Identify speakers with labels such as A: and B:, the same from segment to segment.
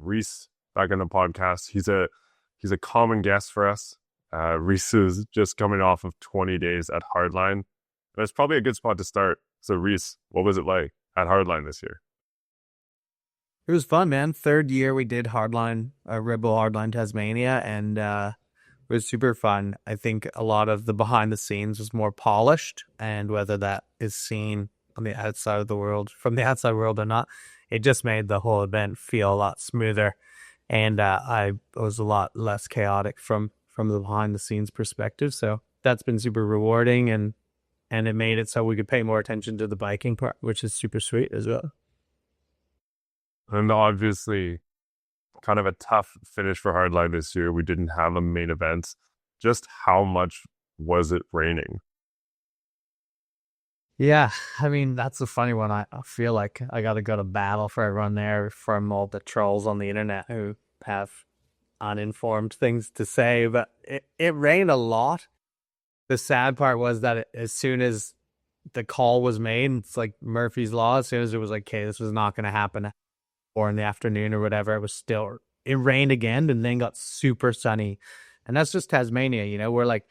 A: Rhys back on the podcast. He's a common guest for us. Rhys is just coming off of 20 days at Hardline. That's probably a good spot to start. So Rhys, what was it like at Hardline this year?
B: It was fun, man. Third year we did Hardline, Red Bull Hardline Tasmania, and it was super fun. I think a lot of the behind the scenes was more polished, and whether that is seen on the outside of the world, from the outside world or not, it just made the whole event feel a lot smoother, and I was a lot less chaotic from the behind the scenes perspective. So that's been super rewarding, and it made it so we could pay more attention to the biking part, which is super sweet as well.
A: And obviously, kind of a tough finish for Hardline this year. We didn't have a main event. Just how much was it raining?
B: Yeah, I mean, that's a funny one. I feel like I got to go to battle for everyone there from all the trolls on the internet who have uninformed things to say, but it rained a lot. The sad part was that as soon as the call was made, it's like Murphy's Law, as soon as it was like, okay, this was not going to happen, or in the afternoon or whatever, it rained again and then got super sunny. And that's just Tasmania, we're like,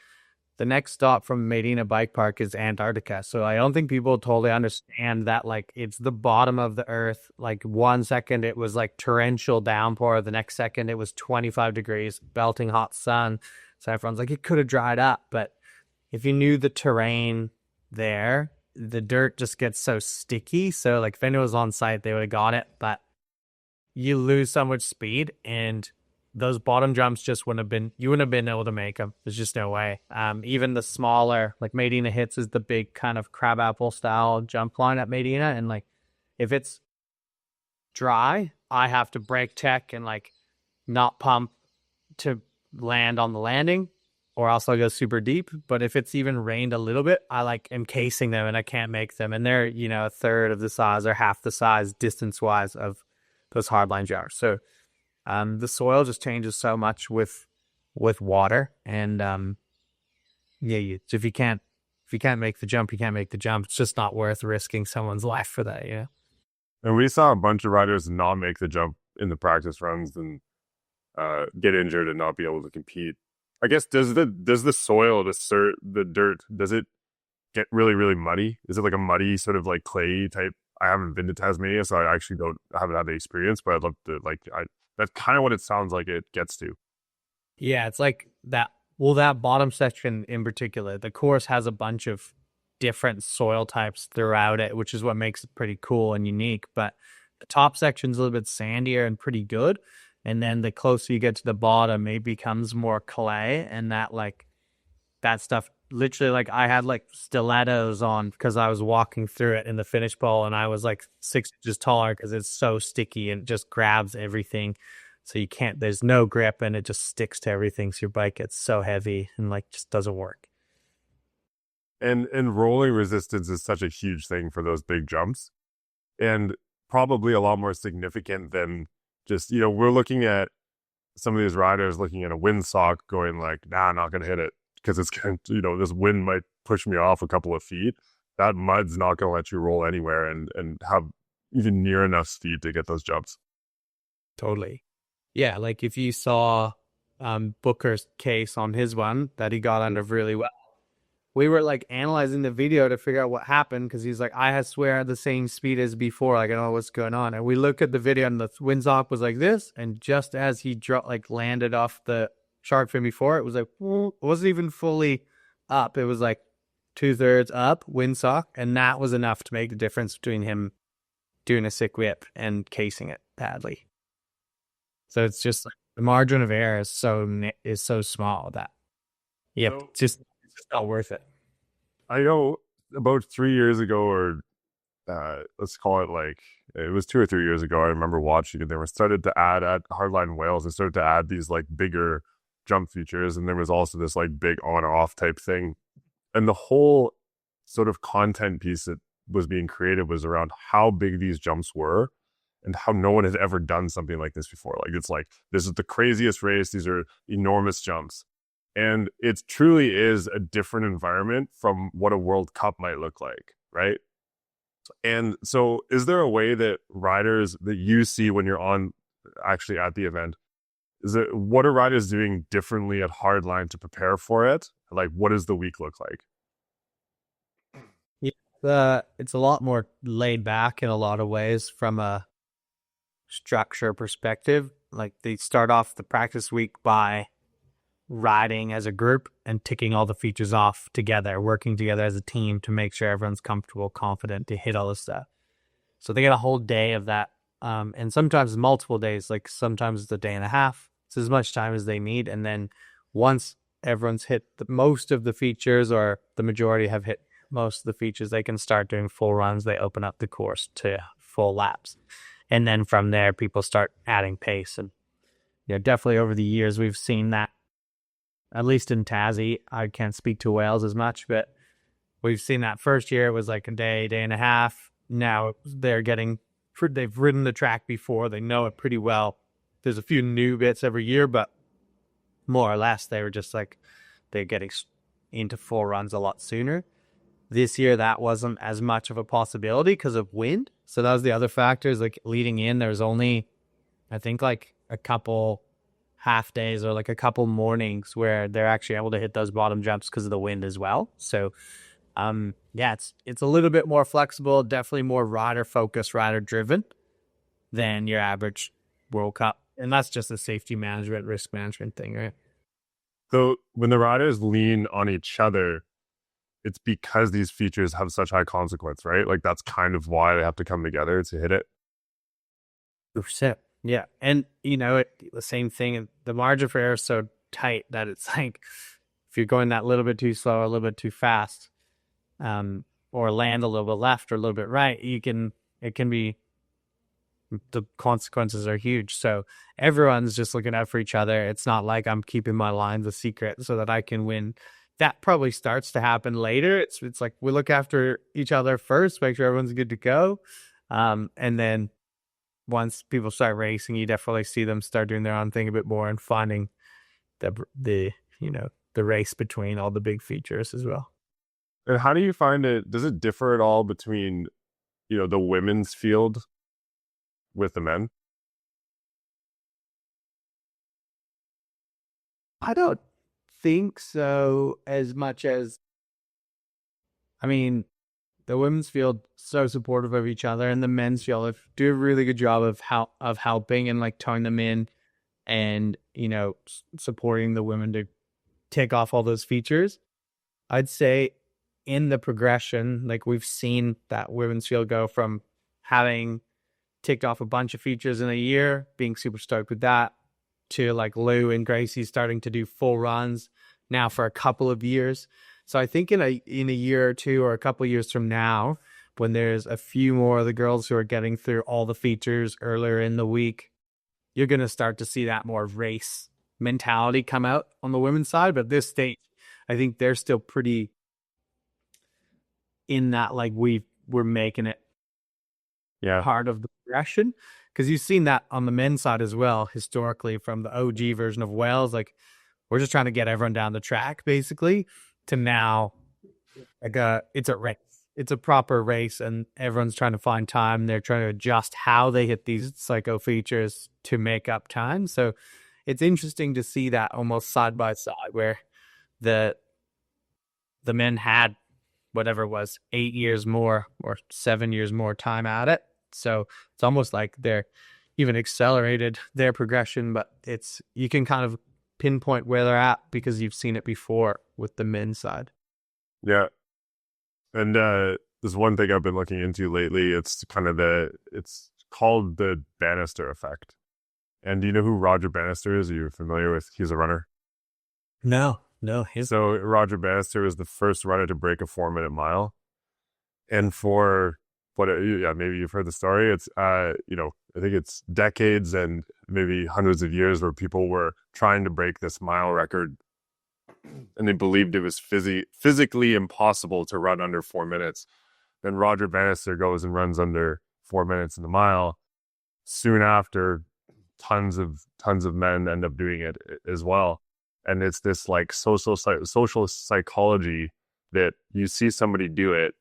B: the next stop from Medina Bike Park is Antarctica. So I don't think people totally understand that, like, it's the bottom of the earth. Like, 1 second it was like torrential downpour. The next second it was 25 degrees, belting hot sun. So everyone's like, it could have dried up. But if you knew the terrain there, the dirt just gets so sticky. So like if anyone was on site, they would have got it. But you lose so much speed, and those bottom jumps just you wouldn't have been able to make them. There's just no way. Even the smaller, like Medina Hits is the big kind of crabapple style jump line at Medina. And like, if it's dry, I have to brake tech and like not pump to land on the landing, or else I'll go super deep. But if it's even rained a little bit, I like am casing them and I can't make them. And they're, a third of the size or half the size distance wise of those hardline jars. So the soil just changes so much with water, and if you can't make the jump, you can't make the jump. It's just not worth risking someone's life for that.
A: And we saw a bunch of riders not make the jump in the practice runs and get injured and not be able to compete. I guess does the soil, the dirt, does it get really, really muddy? Is it like a muddy sort of like clay type? I haven't been to Tasmania, so I actually haven't had the experience, but I'd love to that's kind of what it sounds like it gets to.
B: Yeah, it's like that. Well, that bottom section in particular, the course has a bunch of different soil types throughout it, which is what makes it pretty cool and unique. But the top section's a little bit sandier and pretty good. And then the closer you get to the bottom, it becomes more clay. And that stuff, literally, like I had like stilettos on because I was walking through it in the finish bowl, and I was like 6 inches taller because it's so sticky and it just grabs everything. So there's no grip, and it just sticks to everything. So your bike gets so heavy and like just doesn't work.
A: And rolling resistance is such a huge thing for those big jumps, and probably a lot more significant than just, we're looking at some of these riders looking at a windsock going like, nah, I'm not going to hit it, because it's going to, this wind might push me off a couple of feet. That mud's not going to let you roll anywhere and have even near enough speed to get those jumps.
B: Totally. Yeah, like if you saw Booker's case on his one that he got under really well, we were like analyzing the video to figure out what happened, because he's like, I swear the same speed as before, like I don't know what's going on. And we look at the video and the windsock was like this, and just as he landed off the shark fin before, it was like, it wasn't even fully up. It was like 2/3 up, windsock, and that was enough to make the difference between him doing a sick whip and casing it badly. So it's just like the margin of error is so small that it's just not worth it.
A: I know about 3 years ago, or let's call it like, it was 2 or 3 years ago, I remember watching it. They were started to add at Hardline Wales, they started to add these like bigger jump features, and there was also this like big on off type thing. And the whole sort of content piece that was being created was around how big these jumps were and how no one had ever done something like this before. Like, it's like, this is the craziest race. These are enormous jumps. And it truly is a different environment from what a World Cup might look like, right? And so is there a way that riders that you see when you're on actually at the event. Is it what are riders doing differently at Hardline to prepare for it? Like, what does the week look like?
B: Yeah, it's a lot more laid back in a lot of ways from a structure perspective. Like they start off the practice week by riding as a group and ticking all the features off together, working together as a team to make sure everyone's comfortable, confident to hit all the stuff. So they get a whole day of that. And sometimes multiple days, like sometimes it's a day and a half. It's as much time as they need. And then once everyone's hit most of the features, or the majority have hit most of the features, they can start doing full runs. They open up the course to full laps. And then from there, people start adding pace. And definitely over the years, we've seen that, at least in Tassie. I can't speak to Wales as much, but we've seen that first year, it was like a day and a half. Now they've ridden the track before. They know it pretty well. There's a few new bits every year, but more or less, they were just like, they're getting into full runs a lot sooner. This year, that wasn't as much of a possibility because of wind. So that was the other factors. Like leading in, there was only, I think, like a couple half days or like a couple mornings where they're actually able to hit those bottom jumps because of the wind as well. So, yeah, it's a little bit more flexible, definitely more rider focused, rider driven than your average World Cup. And that's just a safety management, risk management thing, right?
A: So when the riders lean on each other, it's because these features have such high consequence, right? Like that's kind of why they have to come together to hit it.
B: 100%. Yeah. And, the same thing, the margin for error is so tight that it's like, if you're going that little bit too slow or a little bit too fast, or land a little bit left or a little bit right, it can be, the consequences are huge. So everyone's just looking out for each other. It's not like I'm keeping my lines a secret so that I can win. That probably starts to happen later. It's like we look after each other first, make sure everyone's good to go. And then once people start racing, you definitely see them start doing their own thing a bit more and finding the race between all the big features as well.
A: And how do you find it? Does it differ at all between, the women's field with the men?
B: I don't think so, as much as, I mean, the women's field so supportive of each other, and the men's field do a really good job of helping and like towing them in, and supporting the women to take off all those features. I'd say in the progression, like we've seen that women's field go from having ticked off a bunch of features in a year, being super stoked with that, to like Lou and Gracie starting to do full runs now for a couple of years. So I think in a year or two or a couple of years from now, when there's a few more of the girls who are getting through all the features earlier in the week, you're going to start to see that more race mentality come out on the women's side. But at this stage, I think they're still pretty in that, like we're making it part of the progression, because you've seen that on the men's side as well historically from the OG version of Wales. Like we're just trying to get everyone down the track basically, to now like it's a race, it's a proper race, and everyone's trying to find time. They're trying to adjust how they hit these psycho features to make up time. So it's interesting to see that almost side by side, where the men had whatever it was 8 years more or 7 years more time at it. So it's almost like they're even accelerated their progression, but you can kind of pinpoint where they're at because you've seen it before with the men's side.
A: Yeah. And there's one thing I've been looking into lately. It's it's called the Bannister effect. And do you know who Roger Bannister is? Are you familiar with? He's a runner.
B: No.
A: So Roger Bannister was the first runner to break a 4-minute mile. And for maybe you've heard the story. It's I think it's decades and maybe hundreds of years where people were trying to break this mile record, and they believed it was physically impossible to run under 4 minutes. Then Roger Bannister goes and runs under 4 minutes in the mile. Soon after, tons of men end up doing it as well. And it's this like social psychology that you see somebody do it,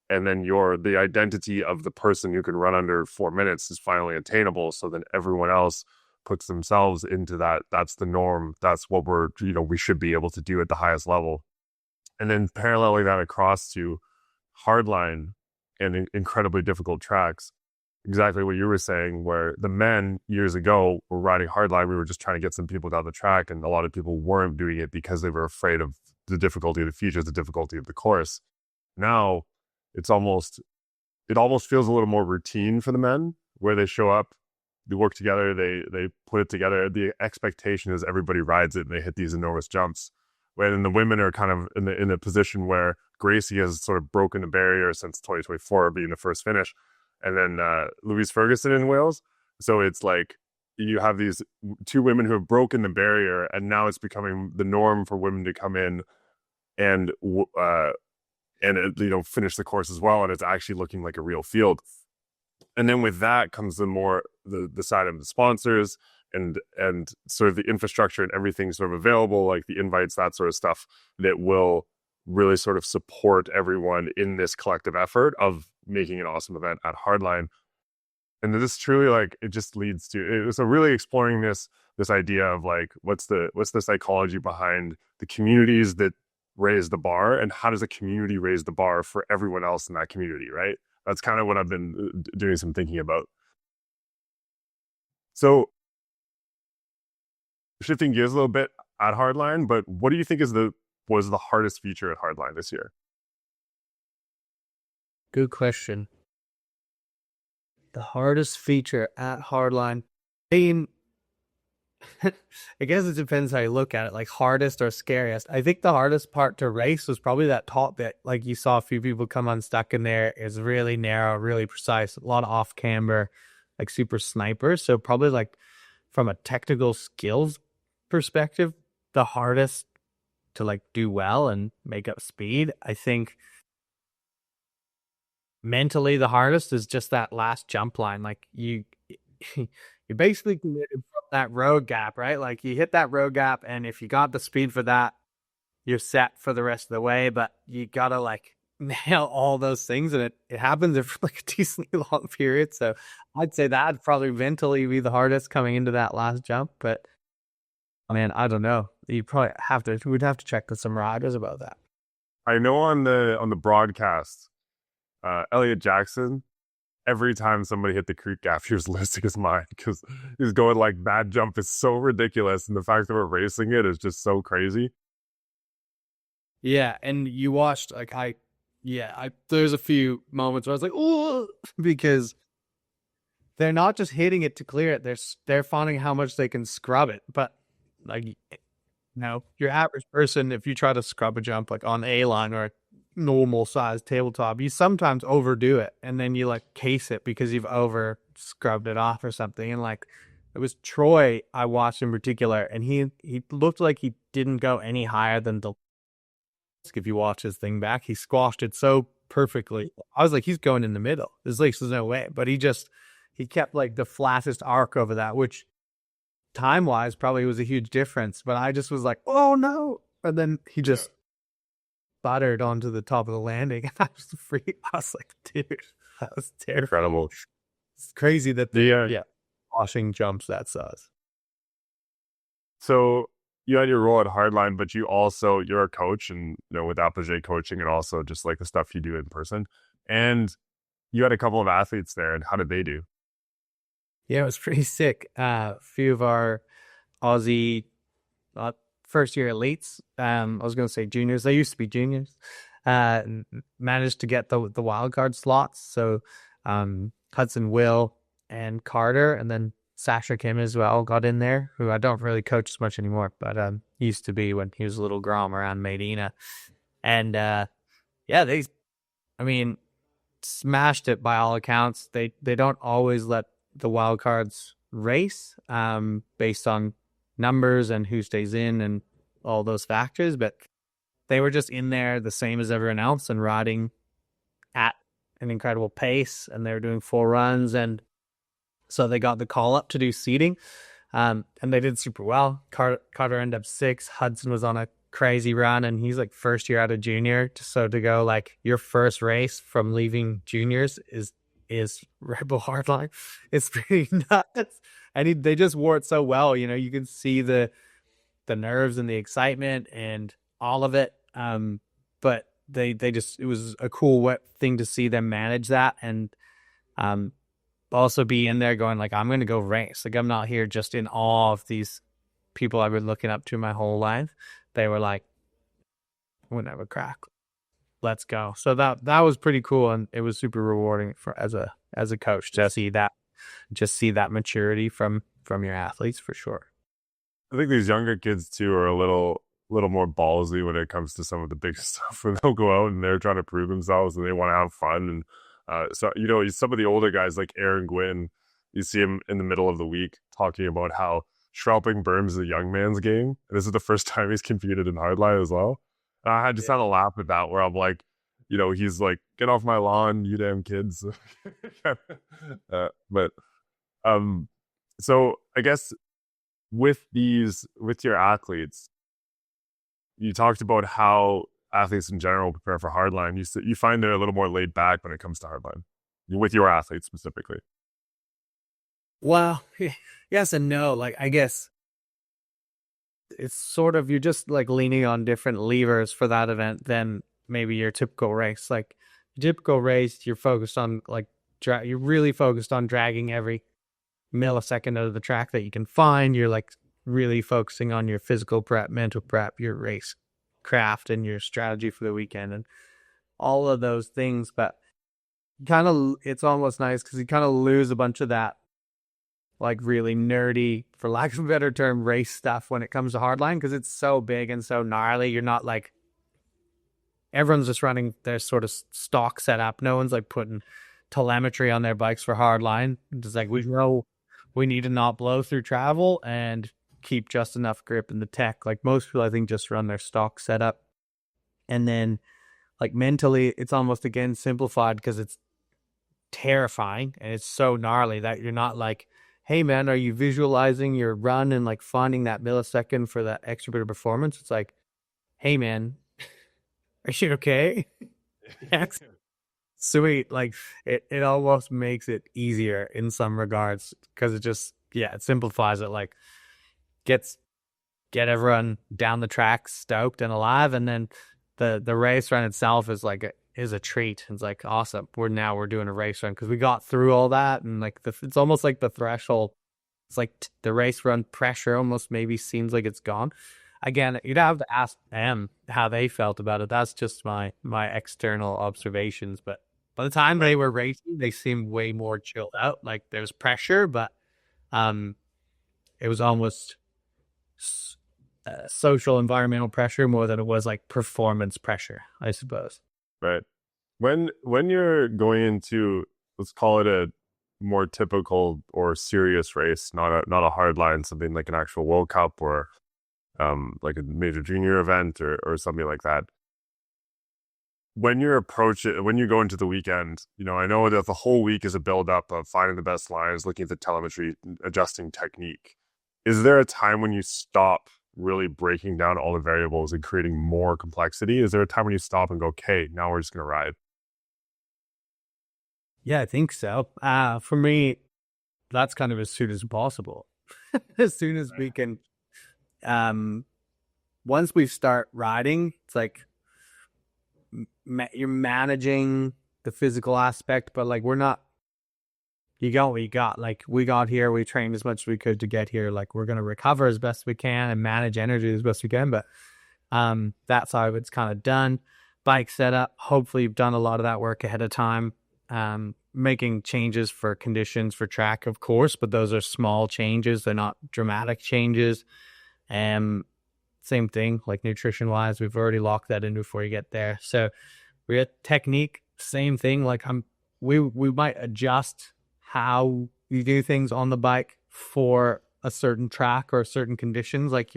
A: and then the identity of the person who can run under 4 minutes is finally attainable. So then everyone else puts themselves into that. That's the norm. That's what we should be able to do at the highest level. And then paralleling that across to hardline and incredibly difficult tracks, exactly what you were saying, where the men years ago were riding hardline. We were just trying to get some people down the track, and a lot of people weren't doing it because they were afraid of the difficulty of the features, the difficulty of the course. Now it almost feels a little more routine for the men, where they show up, they work together, they put it together. The expectation is everybody rides it and they hit these enormous jumps. When the women are kind of in a position where Gracie has sort of broken the barrier since 2024 being the first finish, and then Louise Ferguson in Wales. So it's like you have these two women who have broken the barrier, and now it's becoming the norm for women to come in and finish the course as well, and it's actually looking like a real field. And then with that comes the side of the sponsors and sort of the infrastructure and everything sort of available, like the invites, that sort of stuff, that will really sort of support everyone in this collective effort of making an awesome event at Hardline. And this truly, like, it just leads to so really exploring this idea of like what's the psychology behind the communities that raise the bar, and how does a community raise the bar for everyone else in that community, right? That's kind of what I've been doing some thinking about. So shifting gears a little bit at Hardline, but what do you think was the hardest feature at Hardline this year?
B: Good question. The hardest feature at Hardline, I mean, I guess it depends how you look at it, like hardest or scariest. I think the hardest part to race was probably that top bit. Like you saw a few people come unstuck in there. It's really narrow, really precise, a lot of off camber, like super snipers. So probably like from a technical skills perspective, the hardest to like do well and make up speed. I think mentally the hardest is just that last jump line. Like you basically committed from that road gap, right? Like you hit that road gap, and if you got the speed for that, you're set for the rest of the way. But you gotta like nail all those things, and it happens for like a decently long period. So I'd say that'd probably mentally be the hardest coming into that last jump. But man, I don't know. You probably we'd have to check with some riders about that.
A: I know on the broadcast, Elliot Jackson, every time somebody hit the creek gap, he was losing his mind because he's going like, that jump is so ridiculous, and the fact that we're racing it is just so crazy.
B: Yeah, and you watched like there's a few moments where I was like, oh, because they're not just hitting it to clear it; they're finding how much they can scrub it. But like, your average person, if you try to scrub a jump like on A line or a normal size tabletop, you sometimes overdo it, and then you like case it because you've over scrubbed it off or something. And like, it was Troy I watched in particular, and he looked like he didn't go any higher than the. If you watch his thing back, he squashed it so perfectly. I was like, he's going in the middle. There's no way. But he kept like the flattest arc over that, which time-wise probably was a huge difference. But I just was like, oh no. And then he just buttered onto the top of the landing. I was like, dude, that was terrible.
A: Incredible.
B: It's crazy that washing jumps that size.
A: So you had your role at Hardline, but you're a coach, and with Apogee Coaching, and also just like the stuff you do in person. And you had a couple of athletes there, and how did they do?
B: Yeah, it was pretty sick. A few of our Aussie first year elites, I was going to say juniors, they used to be juniors, managed to get the wild card slots. So Hudson, Will, and Carter, and then Sasha Kim as well got in there, who I don't really coach as much anymore, but used to be when he was a little grom around Medina. And they smashed it by all accounts. They don't always let the wild cards race based on numbers and who stays in and all those factors, but they were just in there the same as everyone else and riding at an incredible pace, and they were doing full runs, and so they got the call up to do seating, and they did super well. Carter ended up 6th. Hudson was on a crazy run, and he's like first year out of junior. So to go like your first race from leaving juniors is Red Bull Hardline. It's pretty nuts, and they just wore it so well. You know, you can see the nerves and the excitement and all of it. But they just, it was a cool thing to see them manage that, and also be in there going like, I'm going to go race. Like, I'm not here just in awe of these people I've been looking up to my whole life. They were like, we'll never crack. Let's go. So that was pretty cool, and it was super rewarding for as a coach to see that maturity from your athletes, for sure.
A: I think these younger kids too are a little more ballsy when it comes to some of the big stuff, where they'll go out and they're trying to prove themselves and they want to have fun. And so, you know, some of the older guys like Aaron Gwynn, you see him in the middle of the week talking about how Schraubing Berms is a young man's game. And this is the first time he's competed in hardline as well. And I just had a laugh at that, where I'm like, you know, he's like, get off my lawn, you damn kids. But so I guess with your athletes, you talked about how athletes in general prepare for hardline. You find they're a little more laid back when it comes to hardline, with your athletes specifically.
B: Well, yes and no. Like, I guess it's sort of, you're just like leaning on different levers for that event than maybe your typical race. Like, typical race, you're focused on like you're really focused on dragging every millisecond out of the track that you can find. You're like really focusing on your physical prep, mental prep, your race craft, and your strategy for the weekend, and all of those things. But kind of, it's almost nice because you kind of lose a bunch of that like really nerdy, for lack of a better term, race stuff when it comes to hardline, because it's so big and so gnarly. You're not like, everyone's just running their sort of stock setup. No one's like putting telemetry on their bikes for hardline. It's like, we know we need to not blow through travel and keep just enough grip in the tech. Like, most people, I think, just run their stock setup. And then like mentally, it's almost again simplified because it's terrifying and it's so gnarly that you're not like, hey man, are you visualizing your run and like finding that millisecond for that extra bit of performance? It's like, hey man, are you okay? Sweet. Like, it almost makes it easier in some regards, because it just, it simplifies it. Like, get everyone down the track stoked and alive, and then the race run itself is like is a treat. It's like, awesome, we're doing a race run because we got through all that, and like it's almost like the threshold. It's like the race run pressure almost maybe seems like it's gone. Again, you'd have to ask them how they felt about it. That's just my external observations. But by the time they were racing, they seemed way more chilled out. Like, there's pressure, but it was almost social, environmental pressure more than it was like performance pressure, I suppose.
A: Right. When you're going into, let's call it a more typical or serious race, not a hard line, something like an actual World Cup or like a major junior event or something like that. When you go into the weekend, you know, I know that the whole week is a build up of finding the best lines, looking at the telemetry, adjusting technique. Is there a time when you stop really breaking down all the variables and creating more complexity? Is there a time when you stop and go, okay, now we're just going to ride?
B: Yeah, I think so. For me, that's kind of as soon as possible. As soon as we can, once we start riding, it's like you're managing the physical aspect, but like, we're not, you got what you got. Like, we got here, we trained as much as we could to get here. Like, we're going to recover as best we can and manage energy as best we can. But that side of it's kind of done. Bike setup, hopefully you've done a lot of that work ahead of time. Making changes for conditions for track, of course, but those are small changes. They're not dramatic changes. Same thing, like nutrition wise, we've already locked that in before you get there. So we're at technique, same thing. Like, we might adjust how you do things on the bike for a certain track or certain conditions, like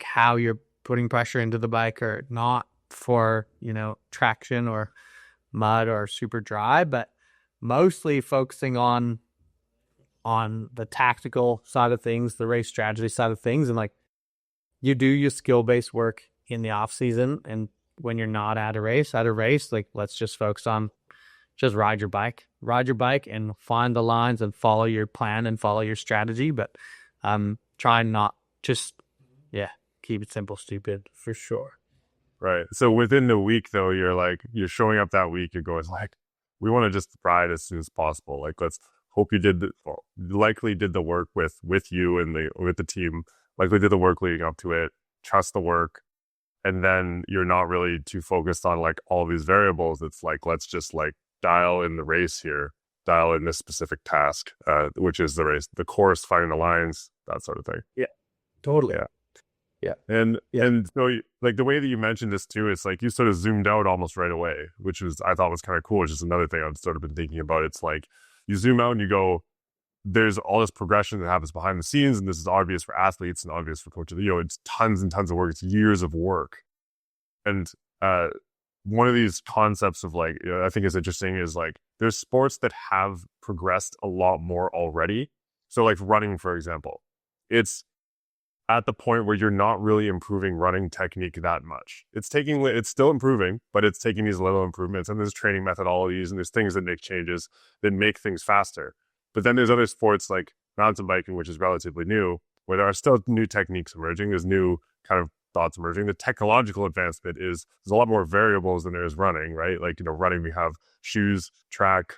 B: how you're putting pressure into the bike or not, for, you know, traction or mud or super dry, but mostly focusing on the tactical side of things, the race strategy side of things. And like, you do your skill-based work in the off season, and when you're not at a race, like let's just focus on just ride your bike and find the lines and follow your plan and follow your strategy. But try not just, keep it simple, stupid, for sure.
A: Right. So within the week, though, you're showing up that week. You're going like, we want to just ride as soon as possible. Like, let's hope you likely did the work with you and with the team. Likely did the work leading up to it. Trust the work, and then you're not really too focused on like all these variables. It's like, let's just like dial in the race here, dial in this specific task, which is the race, the course, finding the lines, that sort of thing.
B: Yeah, totally.
A: Yeah.
B: Yeah.
A: And so like the way that you mentioned this too, it's like you sort of zoomed out almost right away, which I thought was kind of cool. Which is another thing I've sort of been thinking about. It's like you zoom out and you go, there's all this progression that happens behind the scenes, and this is obvious for athletes and obvious for coaches. It's tons and tons of work. It's years of work. And one of these concepts of like, I think is interesting is like there's sports that have progressed a lot more already. So like running, for example, it's at the point where you're not really improving running technique that much. It's still improving, but it's taking these little improvements, and there's training methodologies and there's things that make changes that make things faster. But then there's other sports like mountain biking, which is relatively new, where there are still new techniques emerging. There's new kind of thoughts emerging. The technological advancement there's a lot more variables than there is running, right? Like, running, we have shoes, track,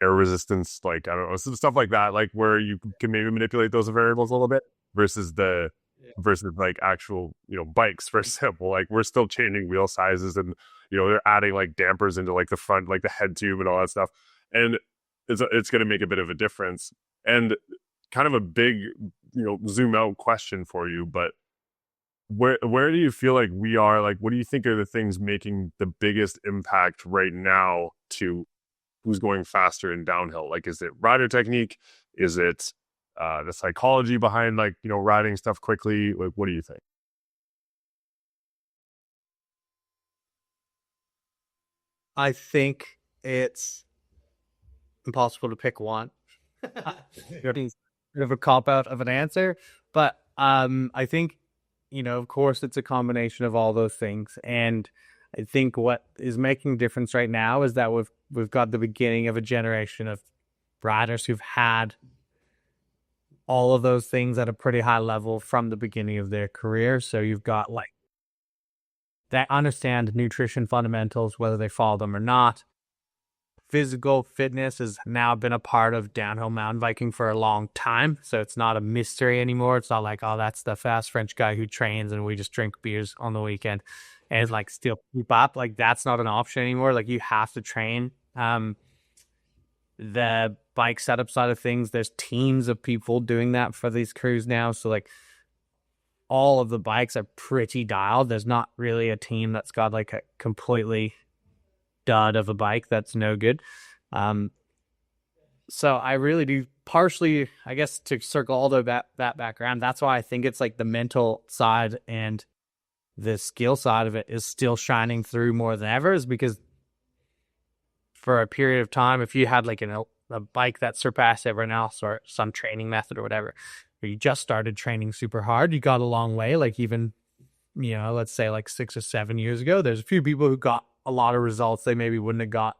A: air resistance, like, I don't know, some stuff like that, like where you can maybe manipulate those variables a little bit versus like actual, bikes, for example. Like, we're still changing wheel sizes, and, they're adding like dampers into like the front, like the head tube and all that stuff. And it's going to make a bit of a difference. And kind of a big, zoom out question for you, but where do you feel like we are? Like, what do you think are the things making the biggest impact right now to who's going faster in downhill? Like, is it rider technique? Is it the psychology behind like, riding stuff quickly? Like, what do you think?
B: I think it's impossible to pick one. Bit of a cop out of an answer, but I think, of course, it's a combination of all those things. And I think what is making a difference right now is that we've got the beginning of a generation of riders who've had all of those things at a pretty high level from the beginning of their career. So you've got like that understand nutrition fundamentals, whether they follow them or not. Physical fitness has now been a part of downhill mountain biking for a long time. So it's not a mystery anymore. It's not like, oh, that's the fast French guy who trains and we just drink beers on the weekend and like still keep up. Like, that's not an option anymore. Like, you have to train. The bike setup side of things, there's teams of people doing that for these crews now. So like all of the bikes are pretty dialed. There's not really a team that's got like a completely dud of a bike that's no good. So I really do, partially, I guess, to circle all that background, that's why I think it's like the mental side and the skill side of it is still shining through more than ever, is because for a period of time, if you had like a bike that surpassed everyone else or some training method or whatever, or you just started training super hard, you got a long way. Like, even, let's say like 6 or 7 years ago, there's a few people who got a lot of results they maybe wouldn't have got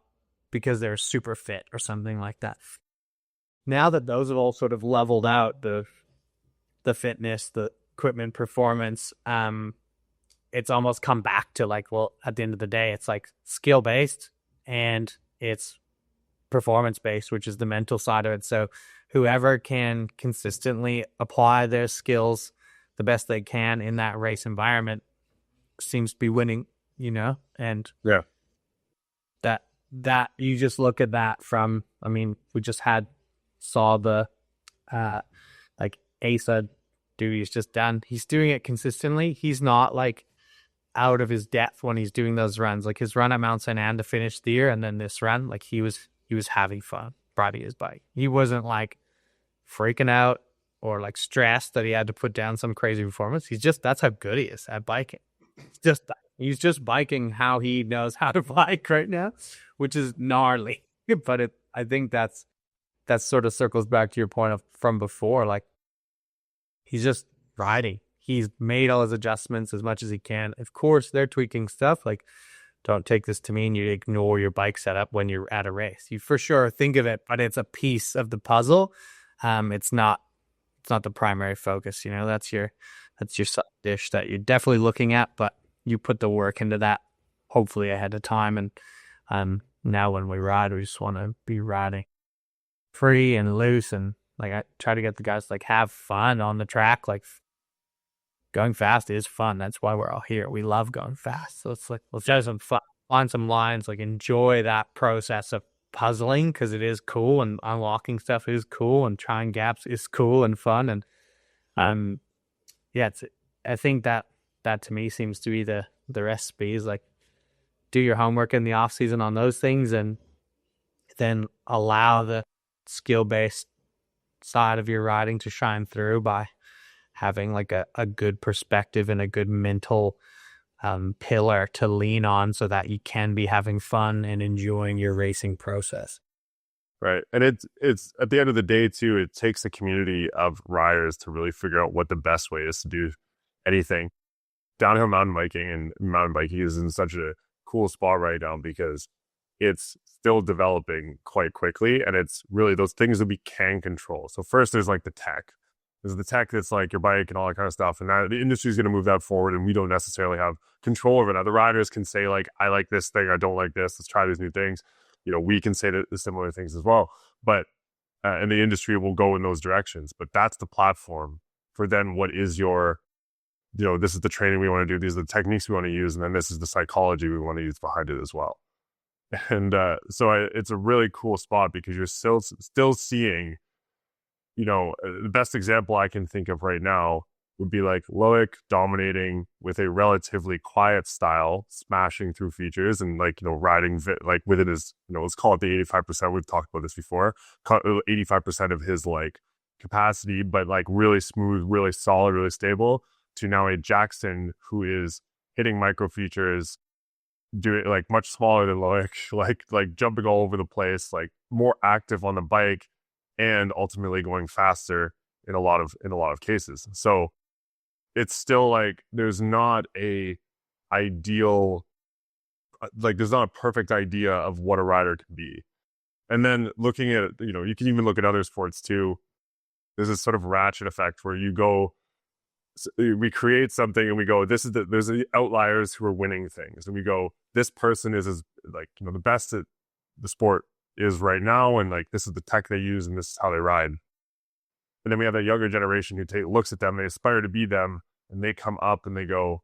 B: because they're super fit or something like that. Now that those have all sort of leveled out, the fitness, the equipment performance, it's almost come back to like, well, at the end of the day, it's like skill based and it's performance based, which is the mental side of it. So whoever can consistently apply their skills the best they can in that race environment seems to be winning, and
A: yeah,
B: that you just look at that from, I mean, we just saw the like Asa dude, he's just done. He's doing it consistently. He's not like out of his depth when he's doing those runs. Like his run at Mount St. Anne to finish the year, and then this run, like he was having fun riding his bike. He wasn't like freaking out or like stressed that he had to put down some crazy performance. That's how good he is at biking. He's just biking how he knows how to bike right now, which is gnarly. But I think that sort of circles back to your point from before. Like, he's just riding. He's made all his adjustments as much as he can. Of course, they're tweaking stuff. Like, don't take this to mean you ignore your bike setup when you're at a race. You for sure think of it, but it's a piece of the puzzle. It's not the primary focus. That's your side dish that you're definitely looking at, but you put the work into that hopefully ahead of time. And now when we ride, we just want to be riding free and loose, and like I try to get the guys to like have fun on the track. Like, going fast is fun. That's why we're all here. We love going fast. So it's like, let's have some fun, find some lines, like enjoy that process of puzzling, because it is cool, and unlocking stuff is cool, and trying gaps is cool and fun. And yeah, I think that to me seems to be the recipe, is like, do your homework in the off season on those things, and then allow the skill-based side of your riding to shine through by having like a good perspective and a good mental pillar to lean on, so that you can be having fun and enjoying your racing process.
A: Right. And it's at the end of the day too, it takes a community of riders to really figure out what the best way is to do anything. Downhill mountain biking and mountain biking is in such a cool spot right now, because it's still developing quite quickly, and it's really those things that we can control. So first there's like the tech. There's the tech that's like your bike and all that kind of stuff, and that the industry is going to move that forward, and we don't necessarily have control over that. The riders can say like, I like this thing, I don't like this, let's try these new things. We can say the similar things as well, but and the industry will go in those directions. But that's the platform for then what is your, this is the training we want to do, these are the techniques we want to use, and then this is the psychology we want to use behind it as well. And it's a really cool spot, because you're still seeing, the best example I can think of right now would be like Loic dominating with a relatively quiet style, smashing through features and like, riding like within his, let's call it the 85%. We've talked about this before, 85% of his like capacity, but like really smooth, really solid, really stable, to now a Jackson who is hitting micro features, doing like much smaller than Loic, like jumping all over the place, like more active on the bike, and ultimately going faster in a lot of cases. So it's still like there's not a ideal, like there's not a perfect idea of what a rider can be. And then looking at, you can even look at other sports too. There's this sort of ratchet effect where we create something and we go, there's the outliers who are winning things, and we go, this person is as like, the best at the sport is right now, and like this is the tech they use and this is how they ride. And then we have that younger generation who looks at them, they aspire to be them, and they come up and they go,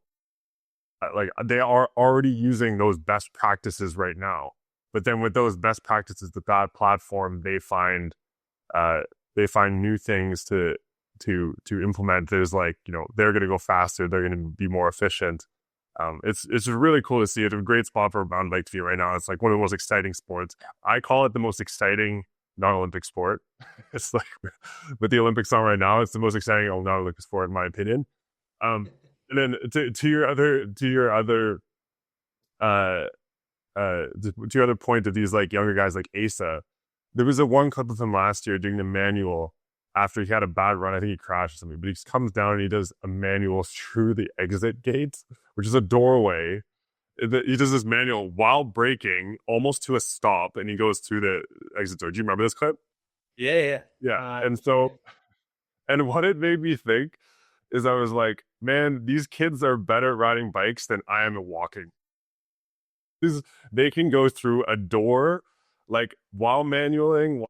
A: like they are already using those best practices right now. But then with those best practices, that platform, they find new things to implement. There's like, they're going to go faster, they're going to be more efficient. It's really cool to see. It's a great spot for a mountain bike to be right now. It's like one of the most exciting sports. I call it the most exciting non-Olympic sport. It's like with the Olympics on right now, it's the most exciting non-Olympic sport in my opinion. And then to your other point of these like younger guys like Asa, there was a one clip of him last year doing the manual after he had a bad run. I think he crashed or something, but he just comes down and he does a manual through the exit gates, which is a doorway. He does this manual while braking almost to a stop, and he goes through the exit door. Do you remember this clip?
B: Yeah.
A: And what it made me think is I was like, man, these kids are better at riding bikes than I am at walking. They can go through a door like while manualing.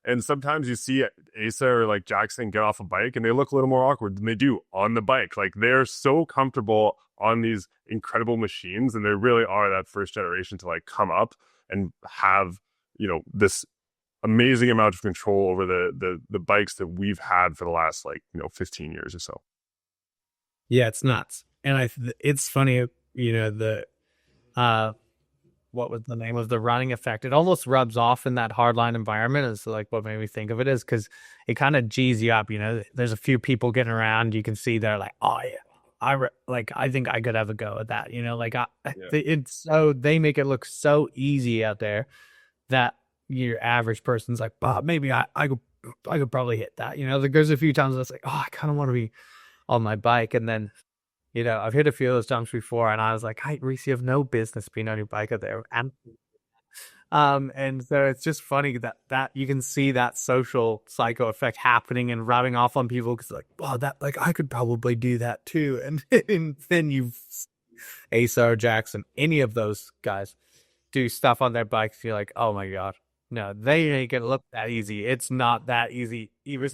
A: And sometimes you see Asa or like Jackson get off a bike and they look a little more awkward than they do on the bike. Like they're so comfortable on these incredible machines, and they really are that first generation to like come up and have, this amazing amount of control over the bikes that we've had for the last 15 years or so.
B: Yeah, it's nuts. And it's funny, what was the name of the running effect? It almost rubs off in that hardline environment, is like what made me think of it, is because it kind of G's you up. There's a few people getting around. You can see they're like, oh yeah, I think I could have a go at that. It's so, they make it look so easy out there that your average person's like, maybe I I could probably hit that. There's a few times I was like, oh, I kind of want to be on my bike. And then, I've hit a few of those jumps before, and I was like, hey, Rhys, you have no business being on your bike out there. And so it's just funny that you can see that social psycho effect happening and rubbing off on people, because like, wow, that, like, I could probably do that too. And then Asa or Jackson, any of those guys do stuff on their bikes, you're like, oh my god, no, they ain't gonna look that easy. It's not that easy. Even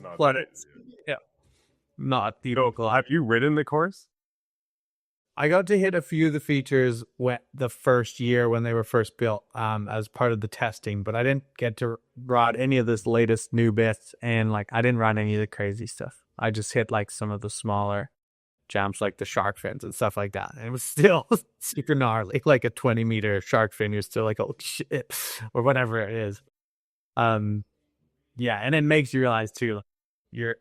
B: yeah, not
A: So, have you ridden the course?
B: I got to hit a few of the features the first year when they were first built, as part of the testing, but I didn't get to ride any of this latest new bits, and like I didn't ride any of the crazy stuff. I just hit like some of the smaller jumps, like the shark fins and stuff like that, and it was still super gnarly. Like a 20-meter shark fin, you're still like, oh shit, or whatever it is. Yeah, and it makes you realize too, you're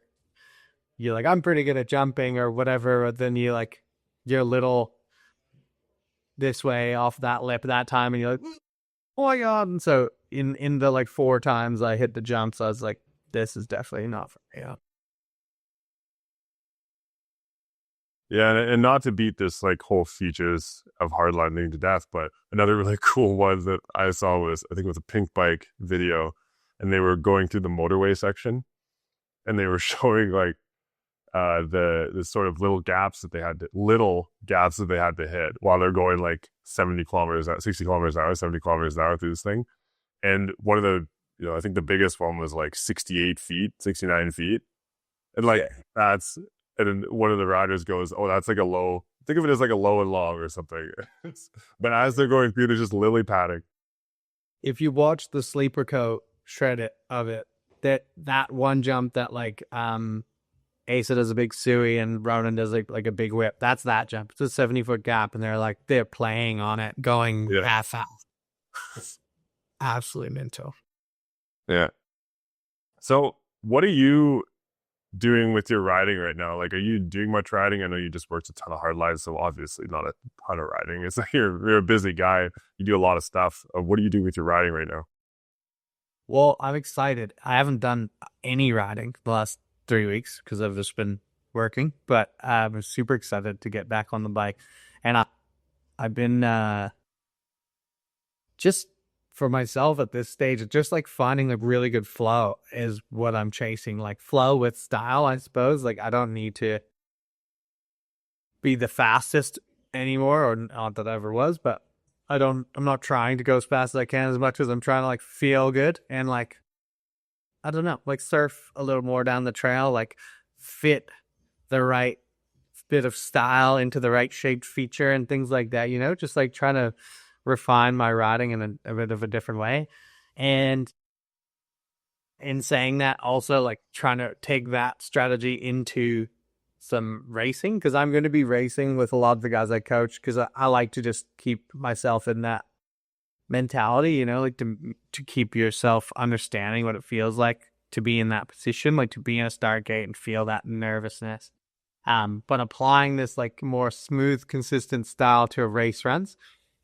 B: like, I'm pretty good at jumping or whatever, but then you're a little this way off that lip at that time, and you're like, oh my god. And so in the like 4 times I hit the jumps, I was like, this is definitely not for me.
A: Yeah, and not to beat this like whole features of hardline thing to death, but another really cool one that I saw was, I think it was a Pink Bike video, and they were going through the motorway section, and they were showing like the sort of little gaps that they had to hit while they're going like 60 kilometers an hour, 70 kilometers an hour through this thing. And one of the, I think the biggest one was like 68 feet, 69 feet. And like, and then one of the riders goes, oh, that's like a low, think of it as like a low and long or something. But as they're going through, they're just lily padding.
B: If you watch the sleeper coat shred of it, that one jump that like, Asa does a big suey and Ronan does like a big whip. That's that jump. It's a 70-foot gap, and they're playing on it, going half fast. Absolutely mental.
A: Yeah. So what are you doing with your riding right now? Like, are you doing much riding? I know you just worked a ton of hard lines, so obviously not a ton of riding. It's like you're a busy guy. You do a lot of stuff. What do you do with your riding right now?
B: Well, I'm excited. I haven't done any riding the last 3 weeks because I've just been working, but I'm super excited to get back on the bike. And I've been just for myself at this stage, just like finding a really good flow is what I'm chasing. Like flow with style, I suppose. Like I don't need to be the fastest anymore, or not that I ever was, but I'm not trying to go as fast as I can, as much as I'm trying to like feel good and like, I don't know, like surf a little more down the trail, like fit the right bit of style into the right shaped feature and things like that, just like trying to refine my riding in a bit of a different way. And in saying that, also like trying to take that strategy into some racing, because I'm going to be racing with a lot of the guys I coach, because I like to just keep myself in that mentality, like to keep yourself understanding what it feels like to be in that position, like to be in a start gate and feel that nervousness. But applying this like more smooth, consistent style to race runs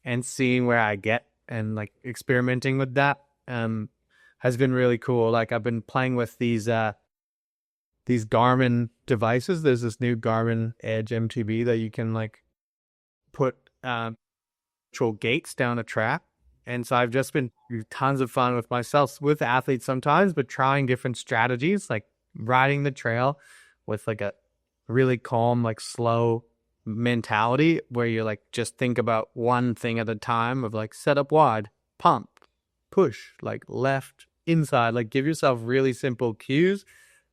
B: and seeing where I get and like experimenting with that has been really cool. Like I've been playing with these Garmin devices. There's this new Garmin Edge MTB that you can like put actual gates down a track. And so I've just been tons of fun with myself, with athletes sometimes, but trying different strategies, like riding the trail with like a really calm, like slow mentality where you like just think about one thing at a time of like set up wide, pump, push, like left, inside, like give yourself really simple cues,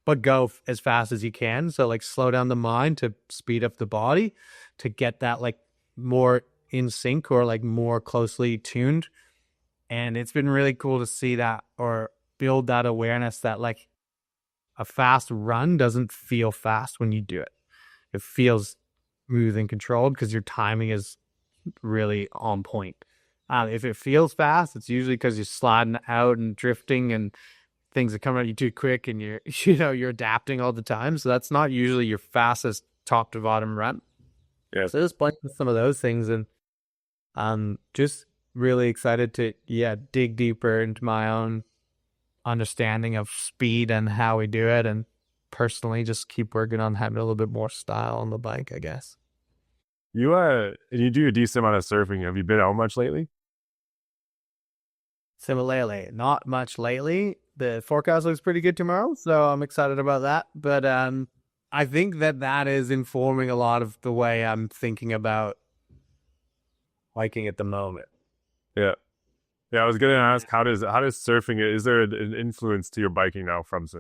B: but go as fast as you can. So like slow down the mind to speed up the body to get that like more in sync or like more closely tuned. And it's been really cool to see that, or build that awareness that like a fast run doesn't feel fast when you do it. It feels smooth and controlled because your timing is really on point. If it feels fast, it's usually because you're sliding out and drifting and things are coming at you too quick, and you're adapting all the time. So that's not usually your fastest top to bottom run.
A: Yeah.
B: So just playing with some of those things, and just really excited to dig deeper into my own understanding of speed and how we do it, and personally just keep working on having a little bit more style on the bike, I guess.
A: You do a decent amount of surfing. Have you been out much lately?
B: Similarly, not much lately. The forecast looks pretty good tomorrow, so I'm excited about that. But I think that is informing a lot of the way I'm thinking about hiking at the moment.
A: Yeah. Yeah, I was gonna ask how does surfing, is there an influence to your biking now from surfing?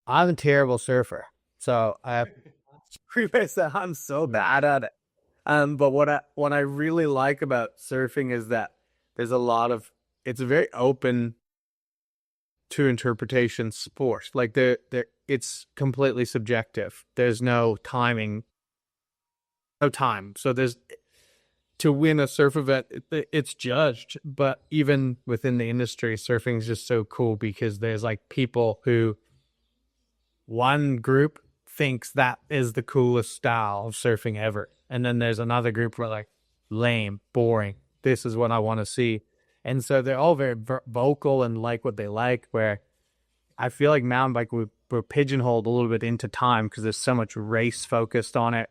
B: I'm a terrible surfer, so I have to preface that I'm so bad at it. But what I really like about surfing is that there's a lot of it's a very open to interpretation sport. Like it's completely subjective. There's no timing, no time. So there's to win a surf event, it's judged. But even within the industry, surfing is just so cool because there's like people who one group thinks that is the coolest style of surfing ever. And then there's another group where like lame, boring. This is what I want to see. And so they're all very vocal and like what they like, where I feel like mountain bike, we're pigeonholed a little bit into time because there's so much race focused on it.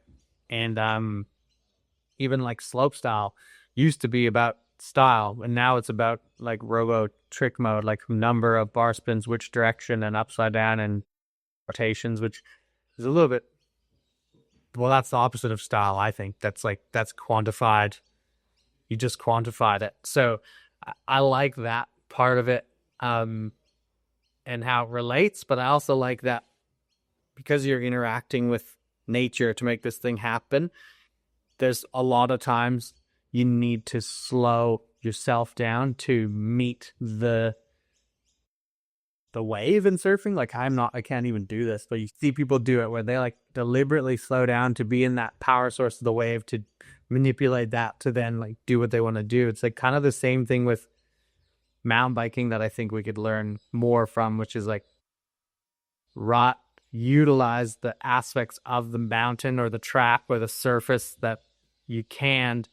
B: And even like slope style used to be about style, and now it's about like robo trick mode, like number of bar spins, which direction, and upside down and rotations, which is a little bit, well, that's the opposite of style. I think that's quantified. You just quantified it. So I like that part of it, and how it relates, but I also like that because you're interacting with nature to make this thing happen, there's a lot of times you need to slow yourself down to meet the wave in surfing. Like I can't even do this, but you see people do it where they like deliberately slow down to be in that power source of the wave, to manipulate that to then like do what they want to do. It's like kind of the same thing with mountain biking that I think we could learn more from, which is like utilize the aspects of the mountain or the track or the surface that you can.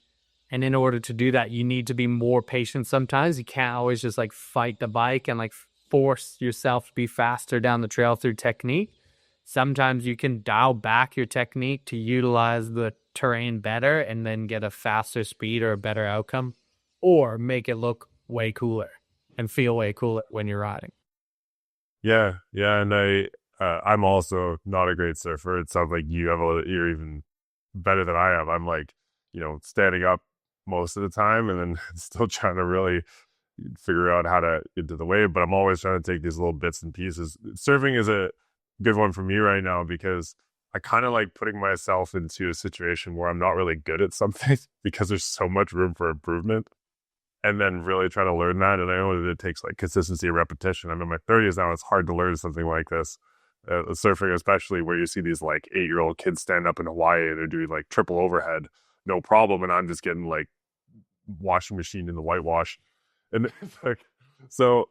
B: And in order to do that, you need to be more patient sometimes. You can't always just like fight the bike and like force yourself to be faster down the trail through technique. Sometimes you can dial back your technique to utilize the terrain better and then get a faster speed or a better outcome, or make it look way cooler and feel way cooler when you're riding.
A: Yeah, yeah, and I'm also not a great surfer. It sounds like you're even better than I am. I'm like, standing up most of the time, and then still trying to really figure out how to get to the wave. But I'm always trying to take these little bits and pieces. Surfing is a good one for me right now because I kind of like putting myself into a situation where I'm not really good at something because there's so much room for improvement, and then really try to learn that. And I know that it takes like consistency and repetition. I'm in my 30s now. It's hard to learn something like this. Surfing, especially where you see these like 8-year-old kids stand up in Hawaii and they're doing like triple overhead, no problem. And I'm just getting like washing machine in the whitewash. And it's like, so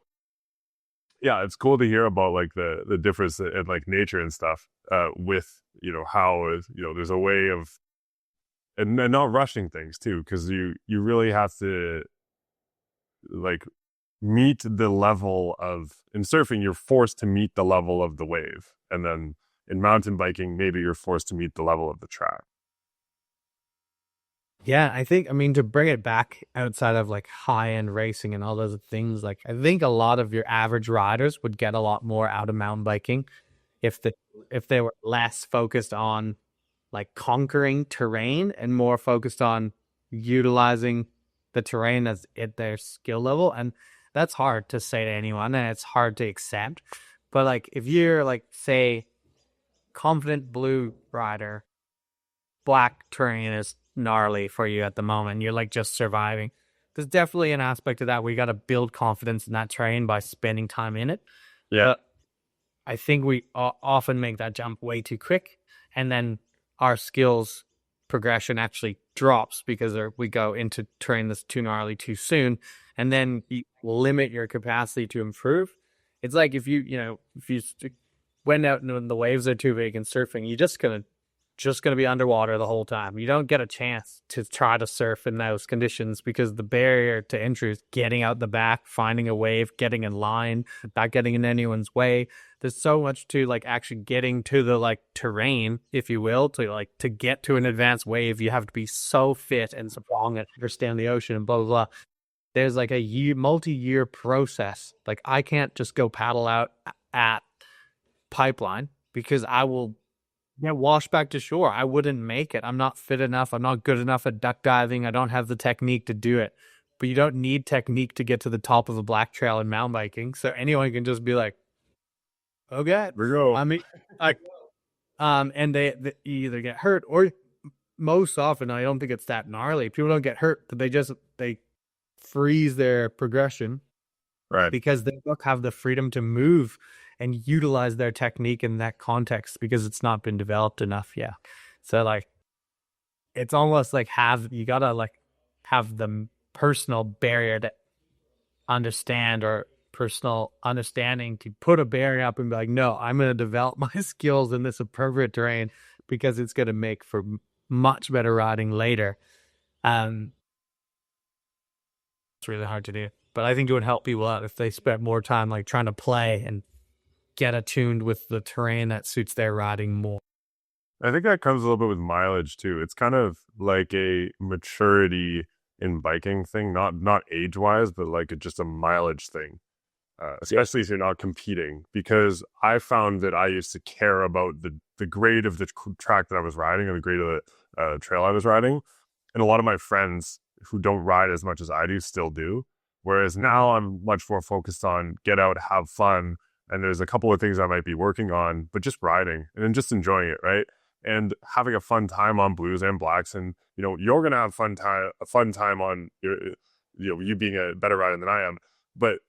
A: yeah, it's cool to hear about like the difference in like nature and stuff, with, how, there's a way of, and not rushing things too. Cause you really have to like meet the level of, in surfing, you're forced to meet the level of the wave. And then in mountain biking, maybe you're forced to meet the level of the track.
B: Yeah, I mean, to bring it back outside of like high end racing and all those things, like I think a lot of your average riders would get a lot more out of mountain biking if they were less focused on like conquering terrain and more focused on utilizing the terrain as at their skill level. And that's hard to say to anyone, and it's hard to accept. But like if you're like, say, confident blue rider, black terrain is gnarly for you at the moment, you're like just surviving, there's definitely an aspect of that where you got to build confidence in that terrain by spending time in it.
A: Yeah.
B: I think we often make that jump way too quick, and then our skills progression actually drops because we go into terrain that's too gnarly too soon, and then you limit your capacity to improve. It's like if you went out and the waves are too big and surfing, you're just gonna just going to be underwater the whole time. You don't get a chance to try to surf in those conditions because the barrier to entry is getting out the back, finding a wave, getting in line, not getting in anyone's way. There's so much to like actually getting to the like terrain, if you will, to get to an advanced wave. You have to be so fit and strong and understand the ocean and blah, blah, blah. There's like a multi-year process. Like I can't just go paddle out at Pipeline because I will get washed back to shore. I wouldn't make it. I'm not fit enough. I'm not good enough at duck diving. I don't have the technique to do it. But you don't need technique to get to the top of a black trail in mountain biking. So anyone can just be like, okay,
A: We go.
B: I mean, and they either get hurt or most often, I don't think it's that gnarly. People don't get hurt, but they freeze their progression,
A: Right.
B: because they don't have the freedom to move and utilize their technique in that context because it's not been developed enough yet. So like, it's almost like you gotta like have the personal barrier to understand, or personal understanding to put a barrier up and be like, no, I'm going to develop my skills in this appropriate terrain because it's going to make for much better riding later. It's really hard to do, but I think it would help people out if they spent more time like trying to play and get attuned with the terrain that suits their riding more.
A: I think that comes a little bit with mileage too. It's kind of like a maturity in biking thing, not age wise, but like just a mileage thing. Especially if you're not competing, because I found that I used to care about the grade of the track that I was riding and the grade of the trail I was riding. And a lot of my friends who don't ride as much as I do still do. Whereas now I'm much more focused on get out, have fun. And there's a couple of things I might be working on, but just riding and then just enjoying it, right? And having a fun time on blues and blacks. And, you know, you're going to have a fun time on your, you know, you being a better rider than I am. But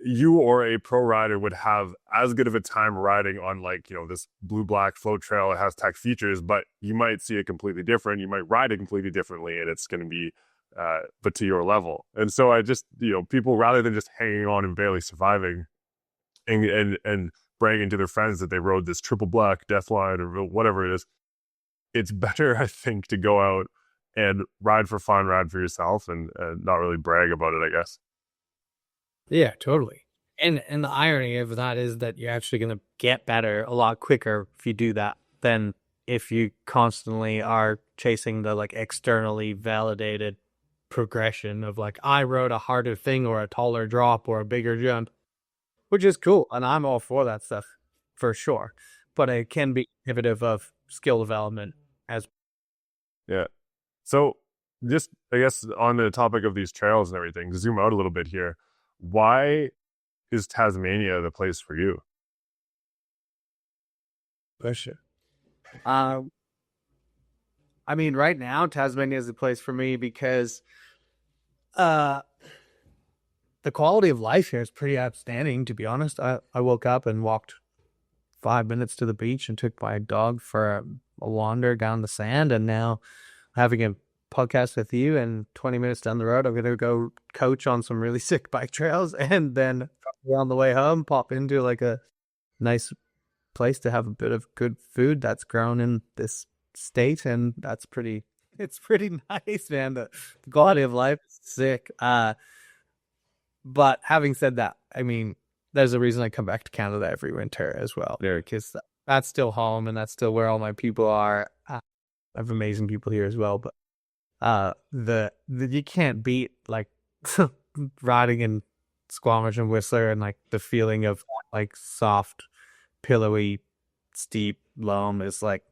A: you or a pro rider would have as good of a time riding on, like, you know, this blue black float trail. It has tech features, but you might see it completely different. You might ride it completely differently, and it's going to be but to your level. And so I just, you know, people, rather than just hanging on and barely surviving and bragging to their friends that they rode this triple black deathline or whatever it is, it's better, I think, to go out and ride for fun, ride for yourself, and not really brag about it, I guess.
B: Yeah, totally. And the irony of that is that you're actually going to get better a lot quicker if you do that than if you constantly are chasing the like externally validated progression of like, I rode a harder thing or a taller drop or a bigger jump, which is cool. And I'm all for that stuff for sure. But it can be inhibitive of skill development as.
A: Yeah. So just, I guess, on the topic of these trails and everything, to zoom out a little bit here, why is Tasmania the place for you?
B: Question. I mean, right now, Tasmania is the place for me because the quality of life here is pretty outstanding, to be honest. I woke up and walked 5 minutes to the beach and took my dog for a wander down the sand, and now having a podcast with you, and 20 minutes down the road I'm gonna go coach on some really sick bike trails, and then on the way home pop into like a nice place to have a bit of good food that's grown in this state, and it's pretty nice, man. The quality of life is sick. But having said that, I mean, there's a reason I come back to Canada every winter as well, because that's still home and that's still where all my people are. I have amazing people here as well, but the you can't beat like riding in Squamish and Whistler and like the feeling of like soft, pillowy, steep loam is like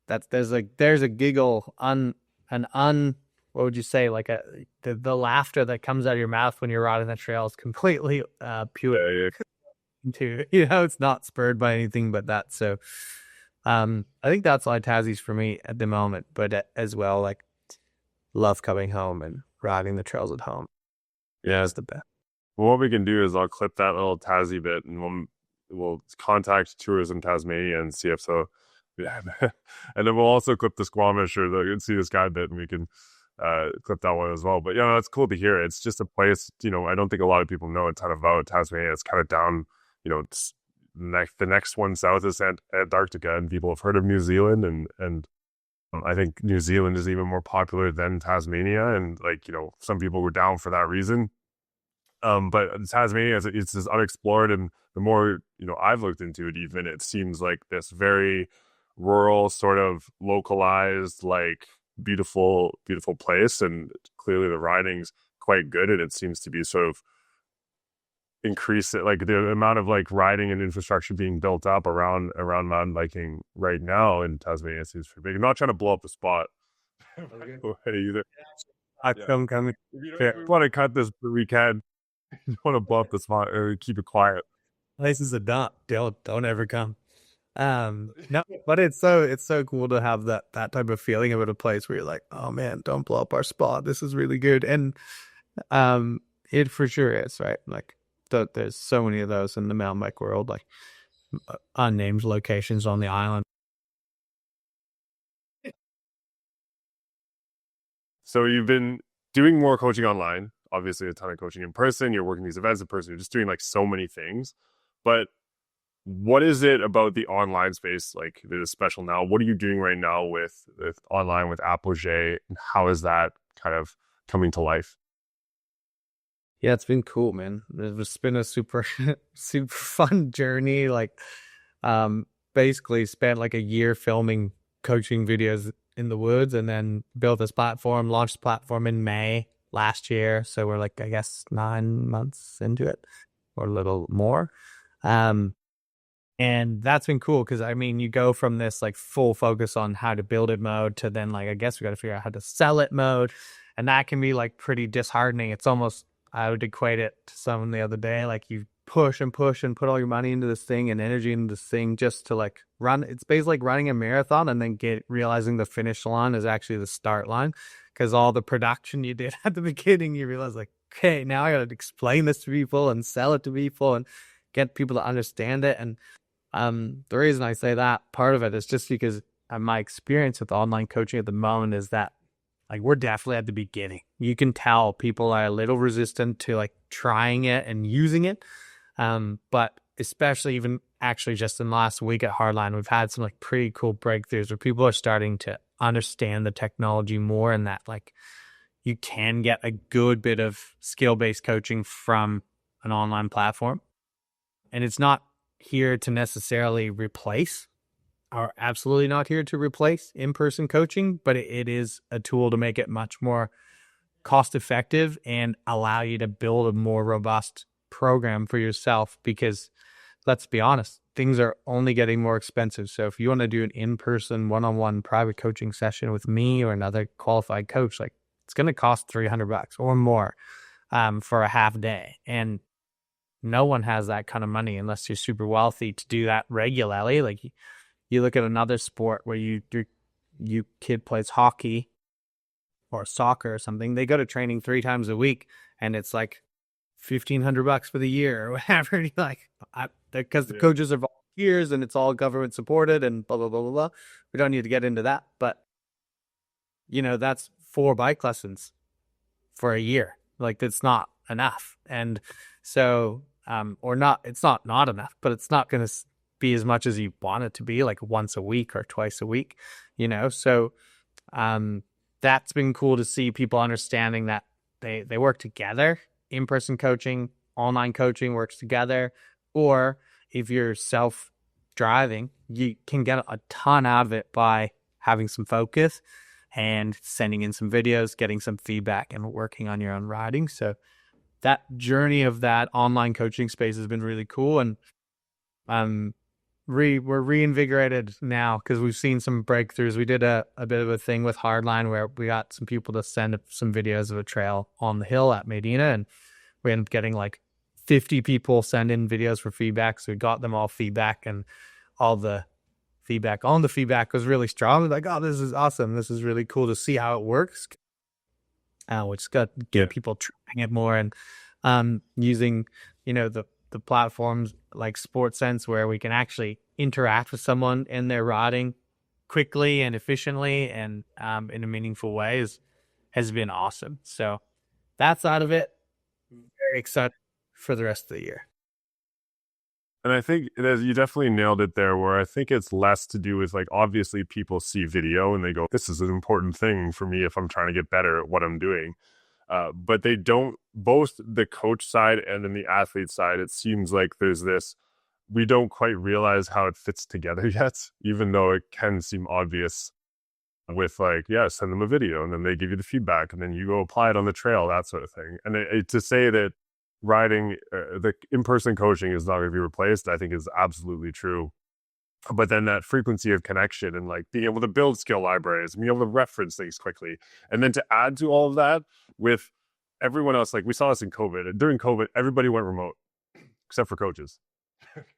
B: that's there's a giggle what would you say, like the laughter that comes out of your mouth when you're riding the trail is completely pure.
A: Yeah.
B: To, you know, it's not spurred by anything but that. So I think that's why Tassie's for me at the moment, but as well, like, love coming home and riding the trails at home.
A: Yeah,
B: it's the best.
A: Well, what we can do is I'll clip that little Tassie bit, and we'll contact Tourism Tasmania and see if so. Yeah. And then we'll also clip the Squamish or the See This Guy bit, and we can clip that one as well. But yeah, that's cool to hear. It's just a place, you know, I don't think a lot of people know a ton about Tasmania. It's kind of down, you know, it's the next one south is Antarctica, and people have heard of New Zealand, and I think New Zealand is even more popular than Tasmania, and like some people were down for that reason. But Tasmania it's this unexplored, and the more I've looked into it, even it seems like this very rural, sort of localized, like beautiful place, and clearly the riding's quite good, and it seems to be sort of increase it, like the amount of like riding and infrastructure being built up around mountain biking right now in Tasmania seems pretty big. I'm not trying to blow up the spot either. I
B: Yeah. Film coming.
A: if you want to cut this, we can. You want to blow up the spot or keep it quiet.
B: Places a dump. Don't ever come. No, but it's so cool to have that type of feeling about a place where you're like, oh man, don't blow up our spot. This is really good. And it for sure is, right? Like there's so many of those in the mountain bike world, like unnamed locations on the island.
A: So you've been doing more coaching online, obviously a ton of coaching in person. You're working these events in person. You're just doing like so many things. But what is it about the online space like that is special now? What are you doing right now with online with Apogee, and how is that kind of coming to life?
B: Yeah, it's been cool, man. It's been a super super fun journey. Like basically spent like a year filming coaching videos in the woods, and then built this platform, launched the platform in May last year. So we're like, I guess 9 months into it or a little more. And that's been cool because I mean, you go from this like full focus on how to build it mode to then like, I guess we got to figure out how to sell it mode. And that can be like pretty disheartening. It's almost, I would equate it to someone the other day, like you push and push and put all your money into this thing and energy into this thing just to like run. It's basically like running a marathon and then realizing the finish line is actually the start line, because all the production you did at the beginning, you realize like, okay, now I got to explain this to people and sell it to people and get people to understand it. And the reason I say that part of it is just because my experience with online coaching at the moment is that like we're definitely at the beginning. You can tell people are a little resistant to like trying it and using it. But especially even actually just in the last week at Hardline, we've had some like pretty cool breakthroughs where people are starting to understand the technology more, and that like you can get a good bit of skill-based coaching from an online platform. And it's not here to necessarily replace, or absolutely not here to replace in-person coaching, but it is a tool to make it much more cost-effective and allow you to build a more robust program for yourself, because let's be honest, things are only getting more expensive. So if you want to do an in-person one-on-one private coaching session with me or another qualified coach, like it's going to cost $300 or more for a half day. And no one has that kind of money unless you're super wealthy to do that regularly. Like you look at another sport where you kid plays hockey or soccer or something, they go to training 3 times a week and it's like $1,500 for the year or whatever. And you're like, because the coaches are volunteers and it's all government supported and blah, blah, blah, blah, blah. We don't need to get into that. But, that's 4 bike lessons for a year. Like that's not enough. And so, it's not enough, but it's not going to be as much as you want it to be, like once a week or twice a week, So, that's been cool to see people understanding that they work together. In-person coaching, online coaching works together. Or if you're self-driving, you can get a ton out of it by having some focus and sending in some videos, getting some feedback, and working on your own riding. So that journey of that online coaching space has been really cool. And we're reinvigorated now because we've seen some breakthroughs. We did a bit of a thing with Hardline where we got some people to send some videos of a trail on the hill at Medina, and we ended up getting like 50 people send in videos for feedback. So we got them all feedback, and all the feedback on the feedback was really strong. Like, oh, this is awesome. This is really cool to see how it works. We just got to get people trying it more and using, the platforms like SportSense where we can actually interact with someone in their riding quickly and efficiently and in a meaningful way has been awesome. So that side of it, very excited for the rest of the year.
A: And I think you definitely nailed it there, where I think it's less to do with like, obviously people see video and they go, this is an important thing for me if I'm trying to get better at what I'm doing. But they don't, both the coach side and then the athlete side, it seems like there's this, we don't quite realize how it fits together yet, even though it can seem obvious with like, yeah, send them a video and then they give you the feedback and then you go apply it on the trail, that sort of thing. And to say that riding, the in-person coaching is not going to be replaced, I think is absolutely true. But then that frequency of connection and like being able to build skill libraries and being able to reference things quickly. And then to add to all of that with everyone else, like we saw this in COVID. And during COVID, everybody went remote except for coaches.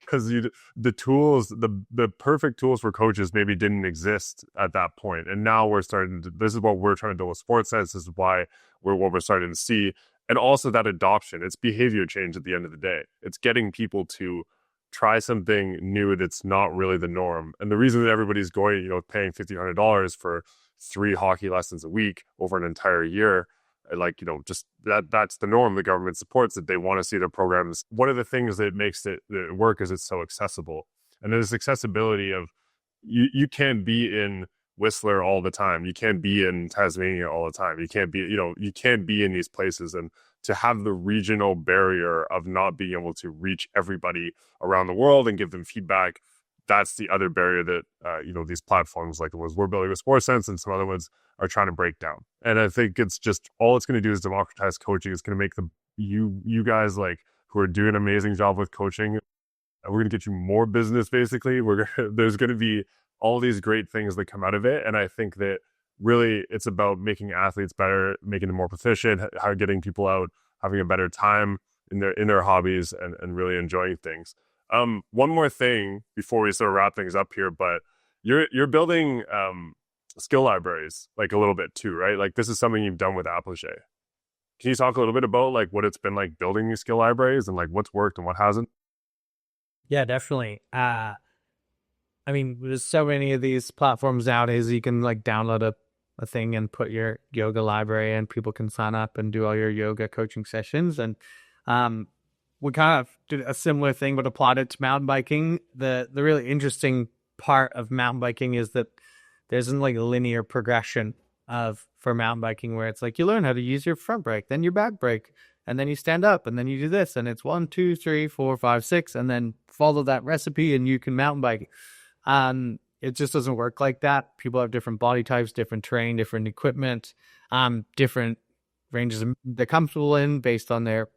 A: Because the tools, the perfect tools for coaches maybe didn't exist at that point. And now we're starting to, this is what we're trying to do with sports science. This is why what we're starting to see. And also that adoption, it's behavior change at the end of the day. It's getting people to try something new that's not really the norm. And the reason that everybody's going, paying $1,500 for 3 hockey lessons a week over an entire year, like, just that's the norm. The government supports it. They want to see the programs. One of the things that makes it work is it's so accessible. And there's accessibility of, you can't be in Whistler all the time. You can't be in Tasmania all the time. You can't be, you can't be in these places. And to have the regional barrier of not being able to reach everybody around the world and give them feedback, that's the other barrier that, these platforms like the ones we're building with Sports Sense and some other ones are trying to break down. And I think it's just, all it's going to do is democratize coaching. It's going to make you guys like who are doing an amazing job with coaching, we're going to get you more business. Basically, there's going to be all these great things that come out of it. And I think that really it's about making athletes better, making them more proficient, how getting people out, having a better time in their hobbies and really enjoying things. One more thing before we sort of wrap things up here, but you're building skill libraries like a little bit too, right? Like this is something you've done with Apogee. Can you talk a little bit about like what it's been like building these skill libraries and like what's worked and what hasn't?
B: Yeah, definitely. I mean, there's so many of these platforms nowadays. You can like download a thing and put your yoga library and people can sign up and do all your yoga coaching sessions. And we kind of did a similar thing, but applied it to mountain biking. The really interesting part of mountain biking is that there isn't like a linear progression for mountain biking where it's like you learn how to use your front brake, then your back brake, and then you stand up and then you do this. And it's 1, 2, 3, 4, 5, 6, and then follow that recipe and you can mountain bike. It just doesn't work like that. People have different body types, different terrain, different equipment, different ranges they're comfortable in based on their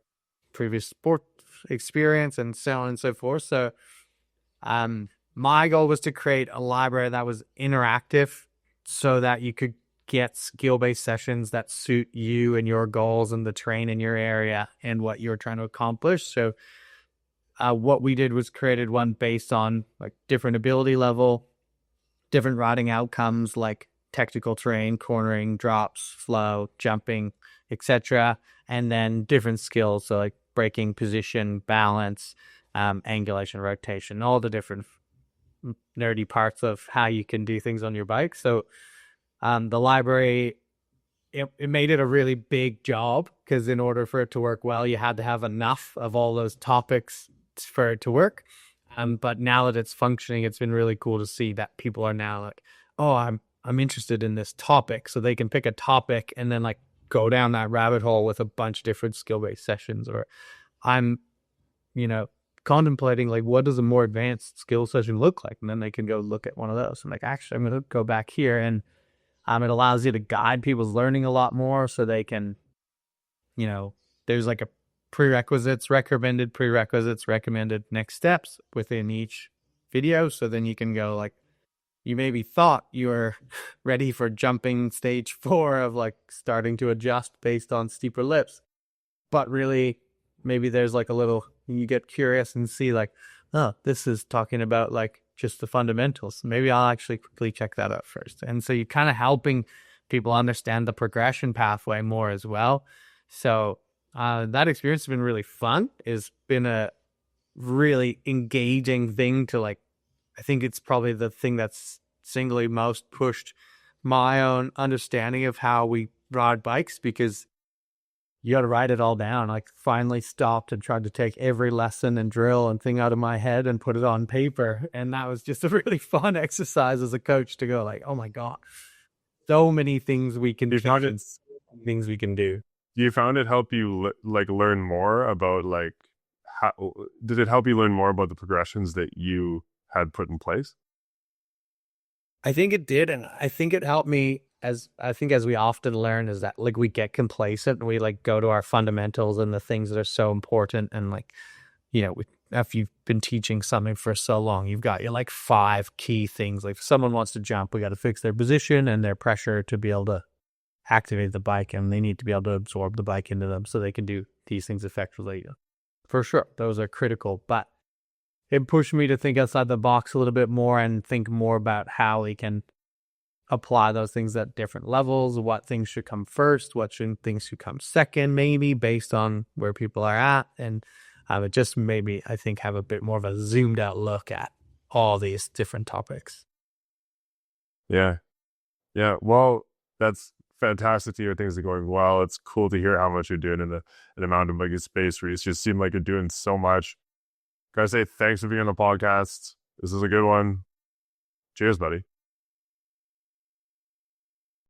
B: previous sport experience and so on and so forth. So my goal was to create a library that was interactive so that you could get skill-based sessions that suit you and your goals and the terrain in your area and what you're trying to accomplish. So what we did was created one based on like different ability level, different riding outcomes like technical terrain, cornering, drops, flow, jumping, etc. And then different skills, so like braking, position, balance, angulation, rotation, all the different nerdy parts of how you can do things on your bike. So the library, it made it a really big job because in order for it to work well, you had to have enough of all those topics for it to work. But now that it's functioning, it's been really cool to see that people are now like, oh, I'm interested in this topic. So they can pick a topic and then like go down that rabbit hole with a bunch of different skill-based sessions. Or I'm, contemplating like what does a more advanced skill session look like? And then they can go look at one of those. I'm like, actually, I'm going to go back here. And it allows you to guide people's learning a lot more so they can, there's like a recommended next steps within each video. So then you can go like, you maybe thought you were ready for jumping stage 4 of like starting to adjust based on steeper lips. But really, maybe there's like a little, you get curious and see like, oh, this is talking about like just the fundamentals. Maybe I'll actually quickly check that out first. And so you're kind of helping people understand the progression pathway more as well. So that experience has been really fun. It's been a really engaging thing to like, I think it's probably the thing that's singly most pushed my own understanding of how we ride bikes, because you got to write it all down. Like finally stopped and tried to take every lesson and drill and thing out of my head and put it on paper. And that was just a really fun exercise as a coach to go like, oh my God, so many things we can
A: You found it,
B: things we can do.
A: you found it help you like learn more about like how did it help you learn more about the progressions that you had put in place?
B: I think it did. And I think it helped me as we often learn is that like we get complacent and we like go to our fundamentals and the things that are so important. And like, if you've been teaching something for so long, you've got your like 5 key things. Like if someone wants to jump, we got to fix their position and their pressure to be able to activate the bike, and they need to be able to absorb the bike into them so they can do these things effectively. For sure, those are critical, but it pushed me to think outside the box a little bit more and think more about how we can apply those things at different levels, what things should come first, things should come second, maybe based on where people are at. And it just made me, I think, have a bit more of a zoomed out look at all these different topics.
A: Yeah. Yeah. Well, that's fantastic to hear things are going well. It's cool to hear how much you're doing in the mountain biking space, Rhys. You seem like you're doing so much. Gotta say thanks for being on the podcast. This is a good one. Cheers, buddy.